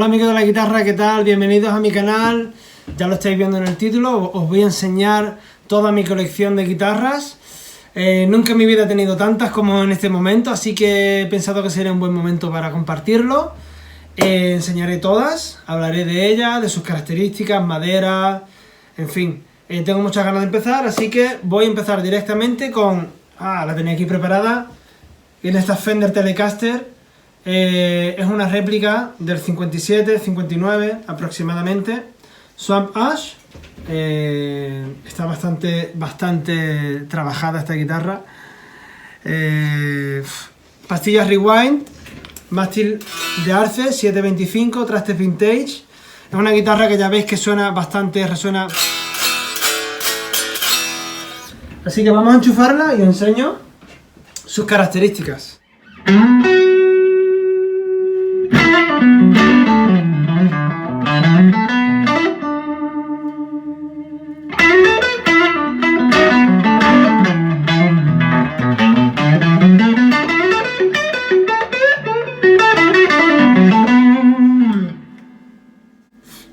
Hola amigos de la guitarra, ¿qué tal? Bienvenidos a mi canal. Ya lo estáis viendo en el título, os voy a enseñar toda mi colección de guitarras. Nunca en mi vida he tenido tantas como en este momento, así que he pensado que sería un buen momento para compartirlo. Enseñaré todas, hablaré de ellas, de sus características, madera, en fin. Tengo muchas ganas de empezar, así que voy a empezar directamente con... la tenía aquí preparada. En esta Fender Telecaster. Es una réplica del 57, 59 aproximadamente. Swamp Ash. Está bastante trabajada esta guitarra. Pastillas Rewind. Mástil de Arce 725, trastes vintage. Es una guitarra que ya veis que suena bastante, resuena. Así que vamos a enchufarla y os enseño sus características.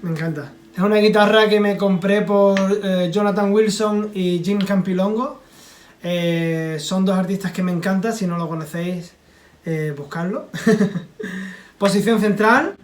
Me encanta. Es una guitarra que me compré por Jonathan Wilson y Jim Campilongo. Son dos artistas que me encantan. Si no lo conocéis, buscarlo. Posición central.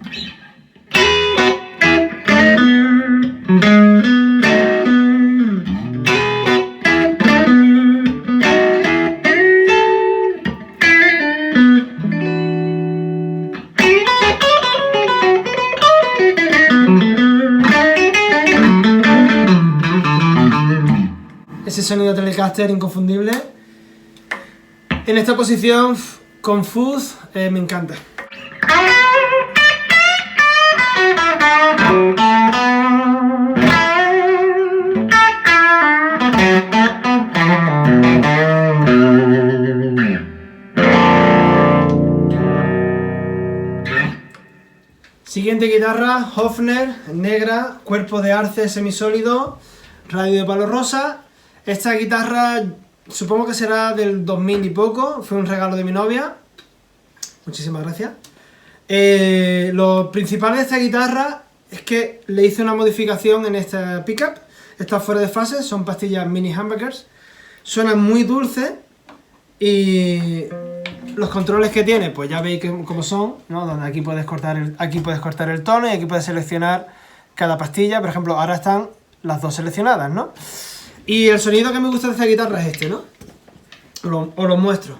Ese sonido Telecaster inconfundible. En esta posición, Confuse, me encanta. Siguiente guitarra, Hofner, negra, cuerpo de arce semisólido, radio de palo rosa. Esta guitarra supongo que será del 2000 y poco, fue un regalo de mi novia. Muchísimas gracias. Lo principal de esta guitarra es que le hice una modificación en esta pickup. Está fuera de fase, son pastillas mini humbuckers. Suena muy dulce y los controles que tiene, pues ya veis cómo son, ¿no? Donde aquí puedes cortar el tono y aquí puedes seleccionar cada pastilla. Por ejemplo, ahora están las dos seleccionadas, ¿no? Y el sonido que me gusta de esta guitarra es este, ¿no? Os lo muestro.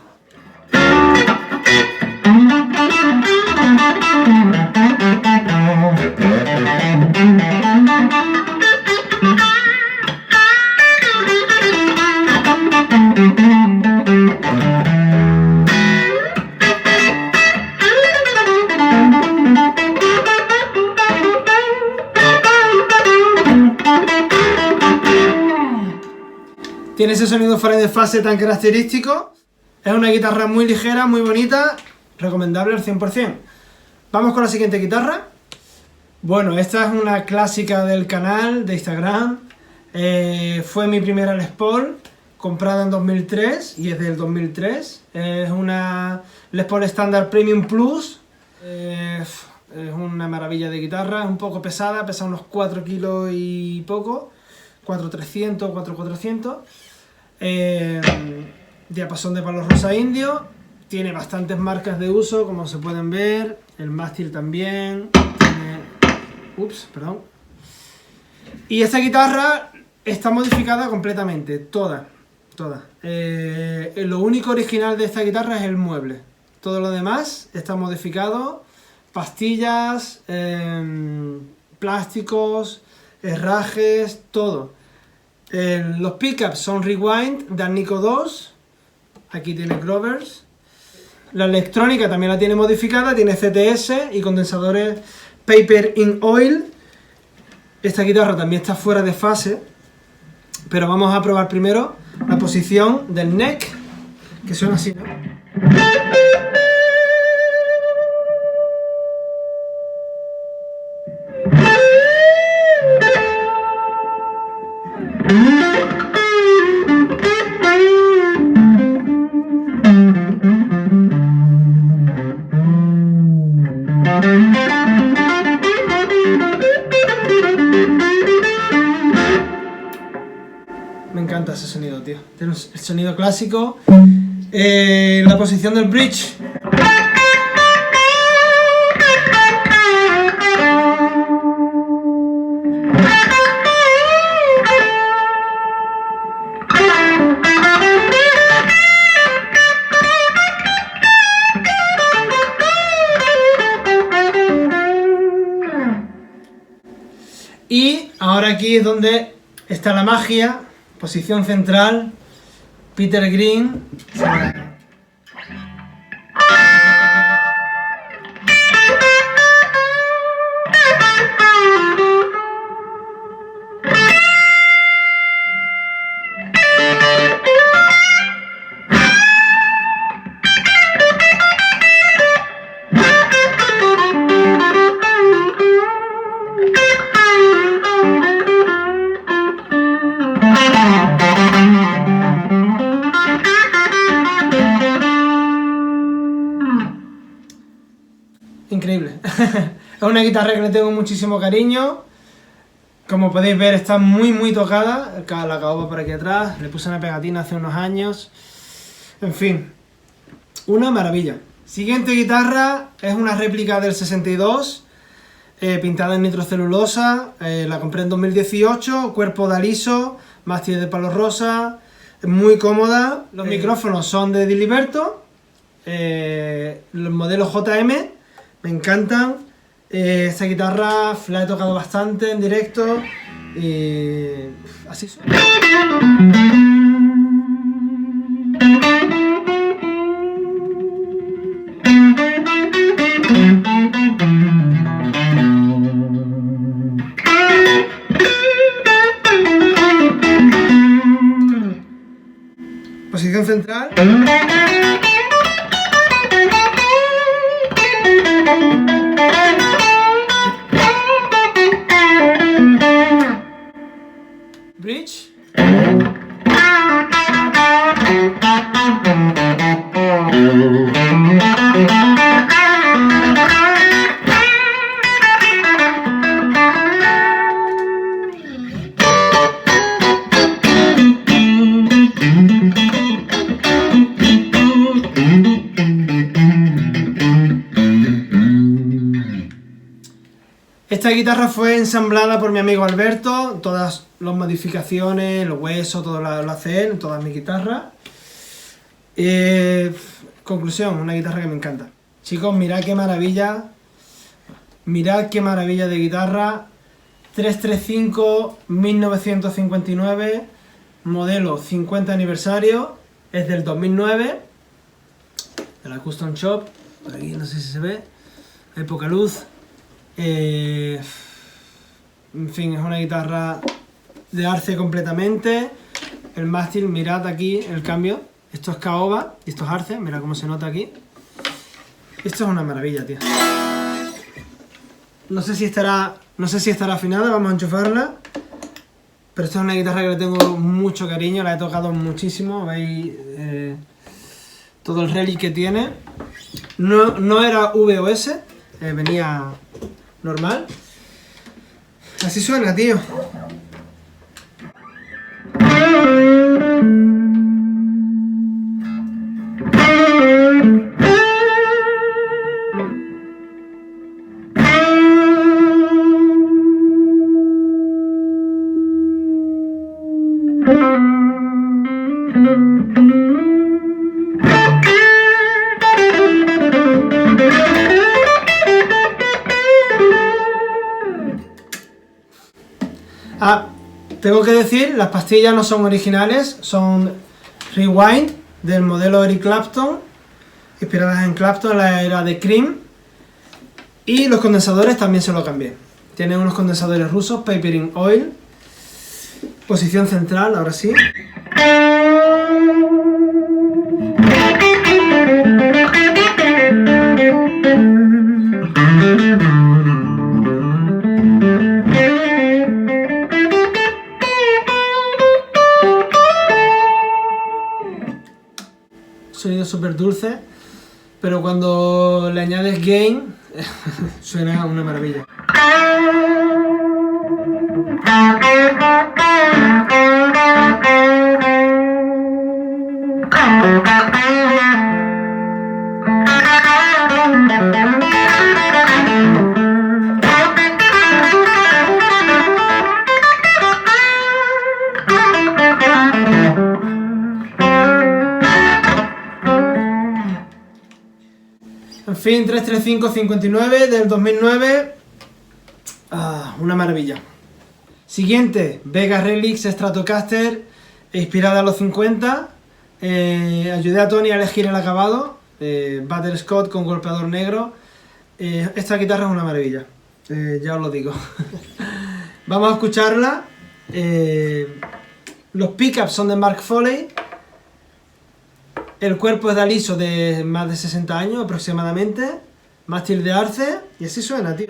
Tiene ese sonido fuera de fase tan característico. Es una guitarra muy ligera, muy bonita. Recomendable al 100%. Vamos con la siguiente guitarra. Bueno, esta es una clásica del canal de Instagram. Fue mi primera Les Paul, comprada en 2003 y es del 2003. Es una Les Paul Standard Premium Plus. Es una maravilla de guitarra. Es un poco pesada, pesa unos 4 kilos y poco. 4300, 4400. Diapasón de palo rosa indio. Tiene bastantes marcas de uso, como se pueden ver. El mástil también. Perdón. Y esta guitarra está modificada completamente, toda. Lo único original de esta guitarra es el mueble. Todo lo demás está modificado. Pastillas, plásticos, herrajes, todo. Los pickups son Rewind de Nico 2. Aquí tiene Grovers. La electrónica también la tiene modificada. Tiene CTS y condensadores Paper in Oil. Esta guitarra también está fuera de fase. Pero vamos a probar primero la posición del neck, que suena así, ¿no? sonido, tío. Tiene el sonido clásico. La posición del bridge. Y ahora aquí es donde está la magia, posición central, Peter Green. Increíble. Es una guitarra que le tengo muchísimo cariño. Como podéis ver, está muy tocada. La caoba por aquí atrás. Le puse una pegatina hace unos años. En fin, una maravilla. Siguiente guitarra es una réplica del 62, pintada en nitrocelulosa. La compré en 2018. Cuerpo de aliso, mástil de palo rosa. Muy cómoda. Los micrófonos son de Diliberto. Los modelos JM. Me encantan. Esta guitarra la he tocado bastante en directo y así suena. Posición central. Bridge. Esta guitarra fue ensamblada por mi amigo Alberto, todas las modificaciones, los huesos, todo lo hace él, en todas mis guitarras. Conclusión, una guitarra que me encanta. Chicos, mirad qué maravilla de guitarra. 335 1959, modelo 50 aniversario, es del 2009, de la Custom Shop, por aquí no sé si se ve, hay poca luz. En fin, es una guitarra de arce completamente. El mástil, mirad aquí el cambio. Esto es caoba y esto es arce, mirad cómo se nota aquí. Esto es una maravilla, tío. No sé si estará afinada, vamos a enchufarla. Pero esta es una guitarra que le tengo mucho cariño, la he tocado muchísimo, veis todo el relic que tiene. No era VOS, venía normal. Así suena, tío. Tengo que decir, las pastillas no son originales, son Rewind del modelo Eric Clapton, inspiradas en Clapton en la era de Cream. Y los condensadores también se lo cambié. Tienen unos condensadores rusos, Papering Oil. Posición central, ahora sí. Sonido súper dulce, pero cuando le añades gain suena una maravilla. En fin, 33559 del 2009. Una maravilla. Siguiente, Vega Relix Stratocaster, inspirada a los 50. Ayudé a Tony a elegir el acabado. Butterscotch con golpeador negro. Esta guitarra es una maravilla, ya os lo digo. Vamos a escucharla. Los pickups son de Mark Foley. El cuerpo es de aliso de más de 60 años aproximadamente. Mástil de arce. Y así suena, tío.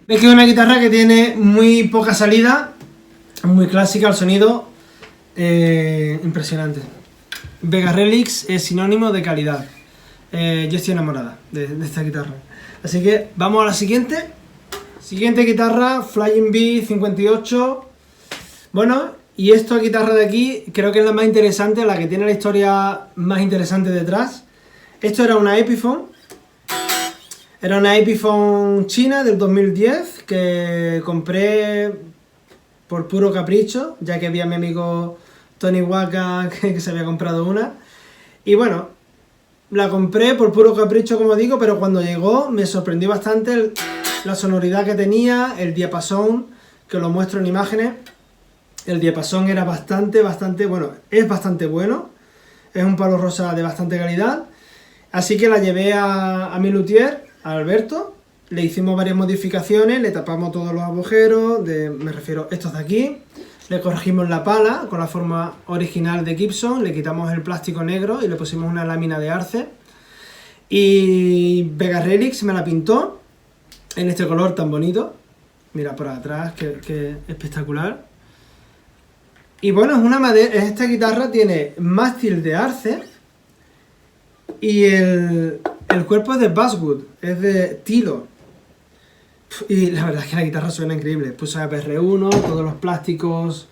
Es que es una guitarra que tiene muy poca salida, muy clásica, el sonido impresionante. Vega Relix es sinónimo de calidad. Yo estoy enamorada de esta guitarra. Así que vamos a la siguiente. Siguiente guitarra, Flying Bee 58. Bueno, y esta guitarra de aquí creo que es la más interesante, la que tiene la historia más interesante detrás. Esto era una Epiphone. Era una Epiphone china del 2010 que compré por puro capricho, ya que había mi amigo Tony Waka que se había comprado una. Y bueno, la compré por puro capricho, como digo, pero cuando llegó me sorprendió bastante la sonoridad que tenía, el diapasón, que os lo muestro en imágenes. El diapasón era bastante bueno, es bastante bueno. Es un palo rosa de bastante calidad. Así que la llevé a mi luthier, a Alberto, le hicimos varias modificaciones, le tapamos todos los agujeros, me refiero a estos de aquí, le corregimos la pala con la forma original de Gibson, le quitamos el plástico negro y le pusimos una lámina de arce. Y Vega Relix me la pintó en este color tan bonito, mira por atrás, que espectacular. Y bueno, es una madera, esta guitarra tiene mástil de arce y el cuerpo es de basswood, es de tilo. Y la verdad es que la guitarra suena increíble. Puse APR1, todos los plásticos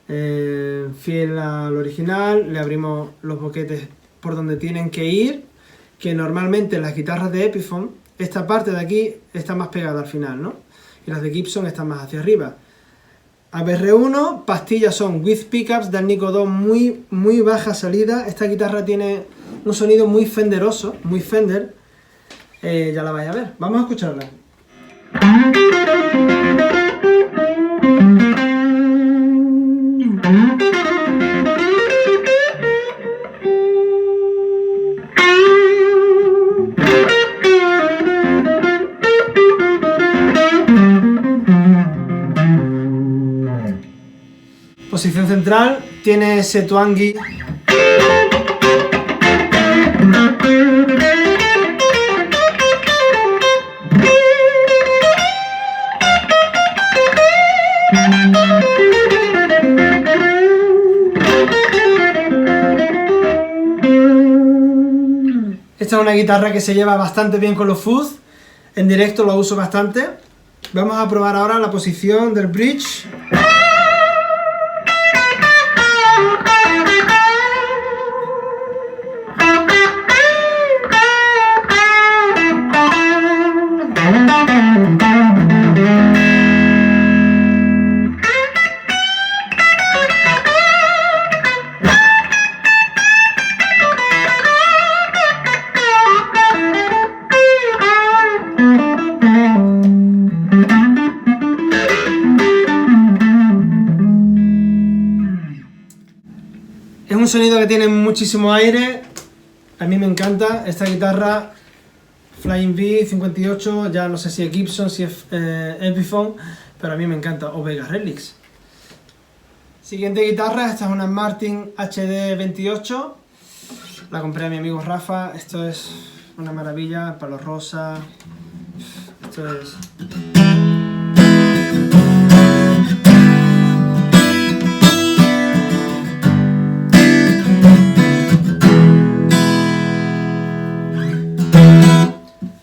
fiel al original. Le abrimos los boquetes por donde tienen que ir, que normalmente en las guitarras de Epiphone, esta parte de aquí está más pegada al final, ¿no? Y las de Gibson están más hacia arriba. APR1, pastillas son with pickups del Nico 2, muy baja salida. Esta guitarra tiene un sonido muy fenderoso, muy Fender. Ya la vais a ver. Vamos a escucharla. Posición central, tiene Setuangi. Esta es una guitarra que se lleva bastante bien con los fuzz, en directo lo uso bastante. Vamos a probar ahora la posición del bridge. un sonido que tiene muchísimo aire. A mí me encanta esta guitarra Flying V 58, ya no sé si es Gibson, si es Epiphone, pero a mí me encanta, o Vega Relics. Siguiente guitarra, esta es una Martin HD 28, la compré a mi amigo Rafa, esto es una maravilla, palo rosa, esto es...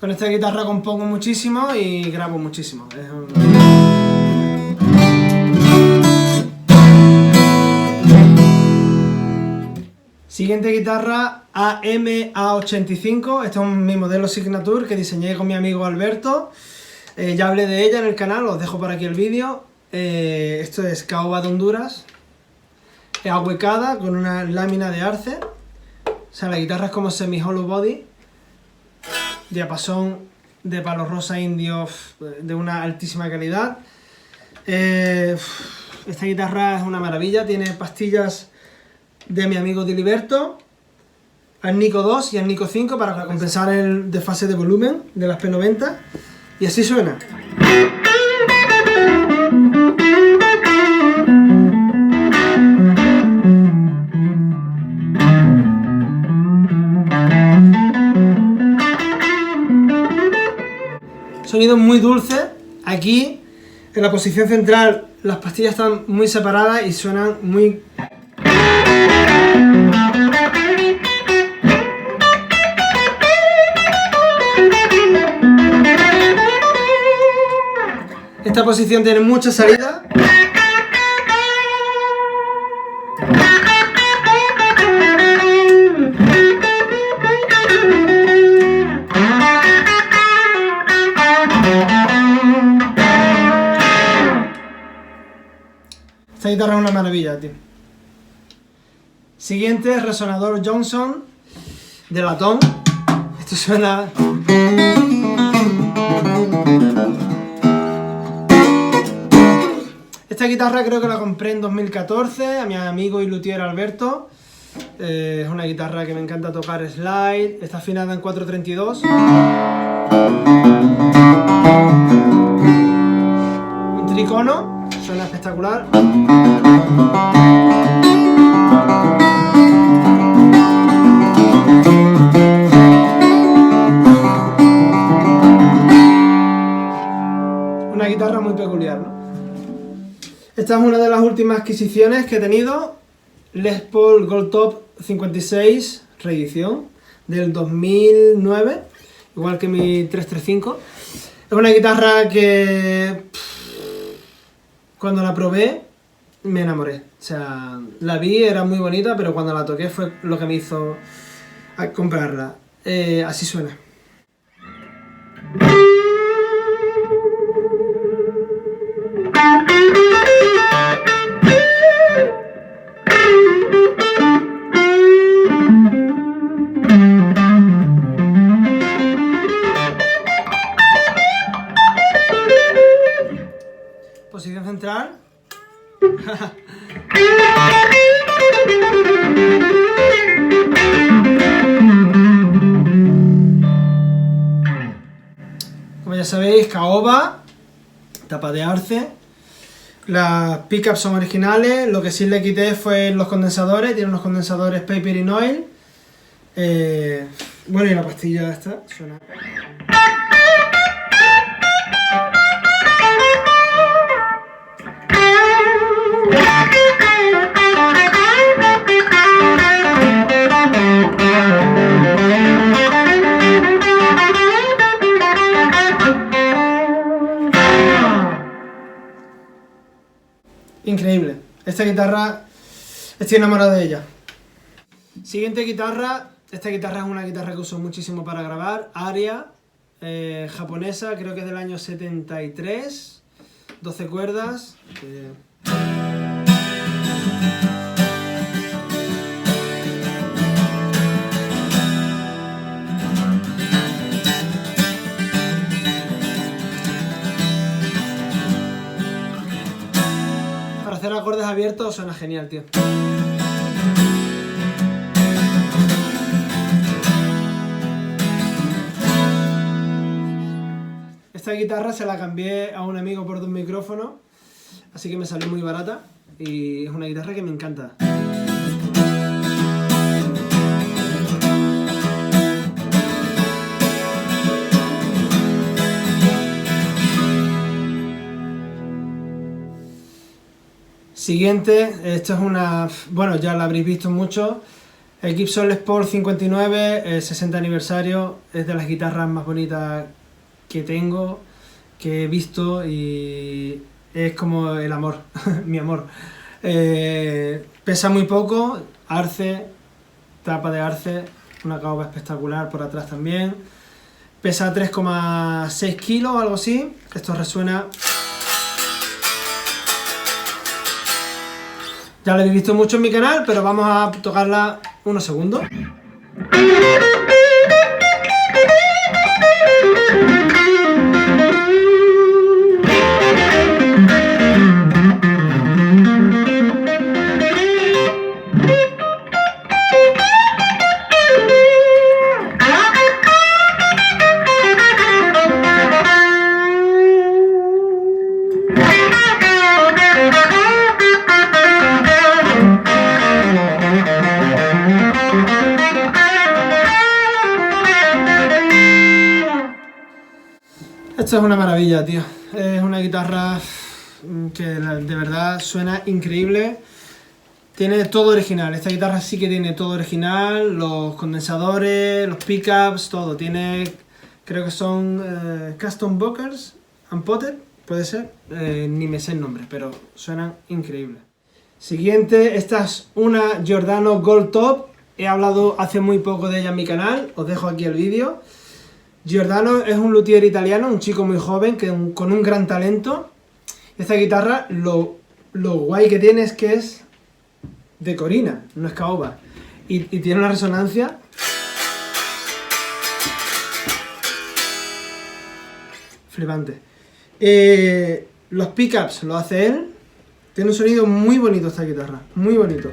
Con esta guitarra compongo muchísimo y grabo muchísimo. Siguiente guitarra AM-A85. Este es mi modelo Signature que diseñé con mi amigo Alberto. Ya hablé de ella en el canal, os dejo por aquí el vídeo. Esto es caoba de Honduras. Es ahuecada con una lámina de arce. O sea, la guitarra es como semi-hollow body. Diapasón de palo rosa indio de una altísima calidad. Esta guitarra es una maravilla, tiene pastillas de mi amigo Diliberto, al Nico 2 y al Nico 5 para compensar el desfase de volumen de las P90, y así suena. Sonido muy dulce. Aquí en la posición central las pastillas están muy separadas y suenan muy... Esta posición tiene mucha salida. Esta guitarra es una maravilla, tío. Siguiente, resonador Johnson de latón. Esto suena... Esta guitarra creo que la compré en 2014 a mi amigo y luthier Alberto. Es una guitarra que me encanta tocar slide. Está afinada en 432. Un tricono. Suena espectacular. Una guitarra muy peculiar, ¿no? Esta es una de las últimas adquisiciones que he tenido. Les Paul Gold Top 56 reedición del 2009, igual que mi 335. Es una guitarra que... cuando la probé, me enamoré. O sea, la vi, era muy bonita, pero cuando la toqué fue lo que me hizo comprarla. Así suena. Posición central. Como ya sabéis, caoba, tapa de arce. Las pickups son originales, lo que sí le quité fue los condensadores, tiene unos condensadores Paper in Oil. Bueno, y la pastilla esta suena. Increíble. Esta guitarra, estoy enamorado de ella. Siguiente guitarra. Esta guitarra es una guitarra que uso muchísimo para grabar. Aria, japonesa, creo que es del año 73. 12 cuerdas. Para hacer acordes abiertos suena genial, tío. guitarra se la cambié a un amigo por 2 micrófonos, así que me salió muy barata y es una guitarra que me encanta. Siguiente, esto es una... bueno, ya la habréis visto mucho. El Gibson Les Paul 59, el 60 aniversario, es de las guitarras más bonitas que tengo, que he visto, y es como el amor, mi amor. Pesa muy poco, arce, tapa de arce, una caoba espectacular por atrás también. Pesa 3,6 kilos o algo así, esto resuena... Ya lo habéis visto mucho en mi canal, pero vamos a tocarla unos segundos. Esto es una maravilla, tío. Es una guitarra que de verdad suena increíble. Tiene todo original. Esta guitarra sí que tiene todo original. Los condensadores, los pickups, todo. Tiene, creo que son custom buckers, unpotted, puede ser. Ni me sé el nombre, pero suenan increíbles. Siguiente, esta es una Giordano Gold Top. He hablado hace muy poco de ella en mi canal. Os dejo aquí el vídeo. Giordano es un luthier italiano, un chico muy joven, con un gran talento. Esta guitarra, lo guay que tiene es que es de corina, no es caoba. Y tiene una resonancia flipante. Los pickups lo hace él. Tiene un sonido muy bonito esta guitarra, muy bonito.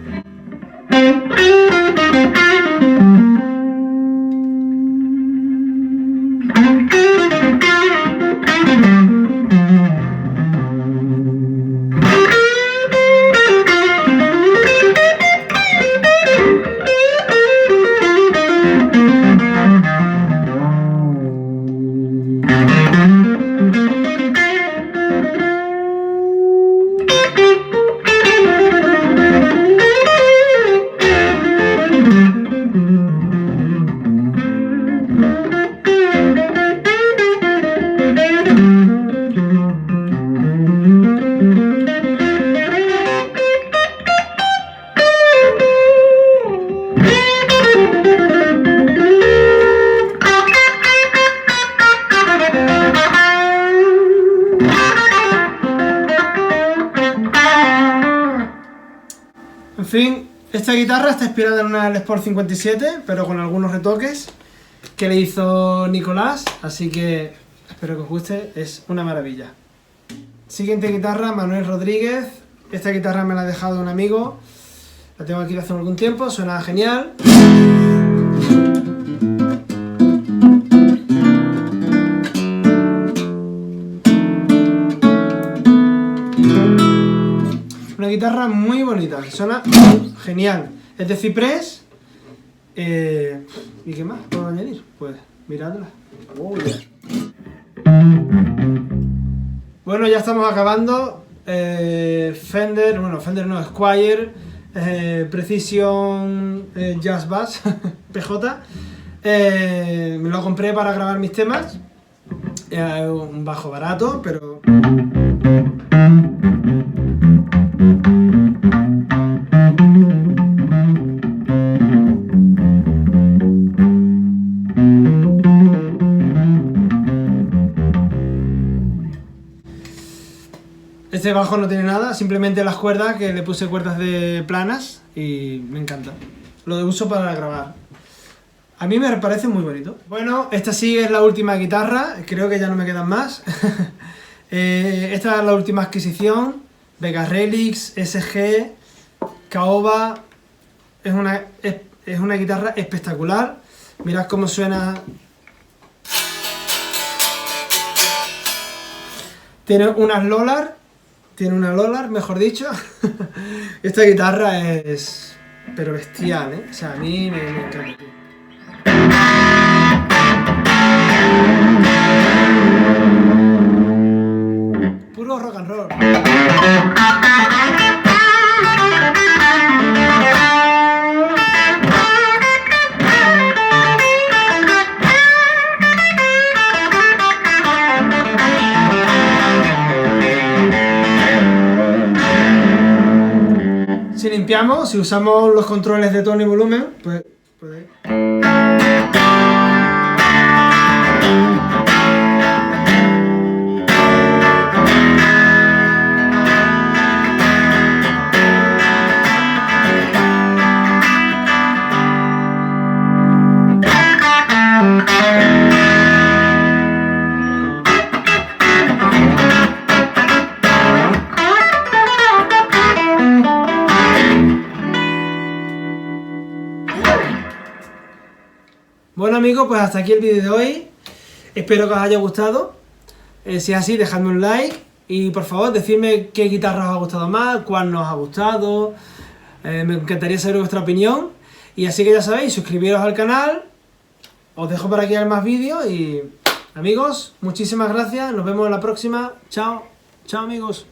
En fin, esta guitarra está inspirada en una Les Paul 57, pero con algunos retoques que le hizo Nicolás, así que espero que os guste, es una maravilla. Siguiente guitarra, Manuel Rodríguez. Esta guitarra me la ha dejado un amigo, la tengo aquí de hace algún tiempo, suena genial. Una guitarra muy bonita, suena genial. Es de ciprés. ¿Y qué más puedo añadir? Pues miradla. Oh, yeah. Bueno, ya estamos acabando. Fender no, Squier, Precision Jazz Bass, PJ. Me lo compré para grabar mis temas. Un bajo barato, pero... Este bajo no tiene nada, simplemente las cuerdas, que le puse cuerdas de planas y me encanta. Lo uso para grabar. A mí me parece muy bonito. Bueno, esta sí es la última guitarra, creo que ya no me quedan más. Esta es la última adquisición, Vega Relix, SG, caoba. Es una guitarra espectacular. Mirad cómo suena. Tiene unas Lolar, mejor dicho. Esta guitarra es, pero bestial, ¿eh? O sea, a mí me encanta. Puro rock and roll. Si limpiamos, si usamos los controles de tono y volumen, pues puede... Bueno amigos, pues hasta aquí el vídeo de hoy. Espero que os haya gustado. Si es así, dejadme un like. Y por favor, decidme qué guitarra os ha gustado más, cuál no os ha gustado. Me encantaría saber vuestra opinión. Y así que ya sabéis, suscribiros al canal. Os dejo por aquí más vídeos. Y amigos, muchísimas gracias. Nos vemos en la próxima. Chao. Chao amigos.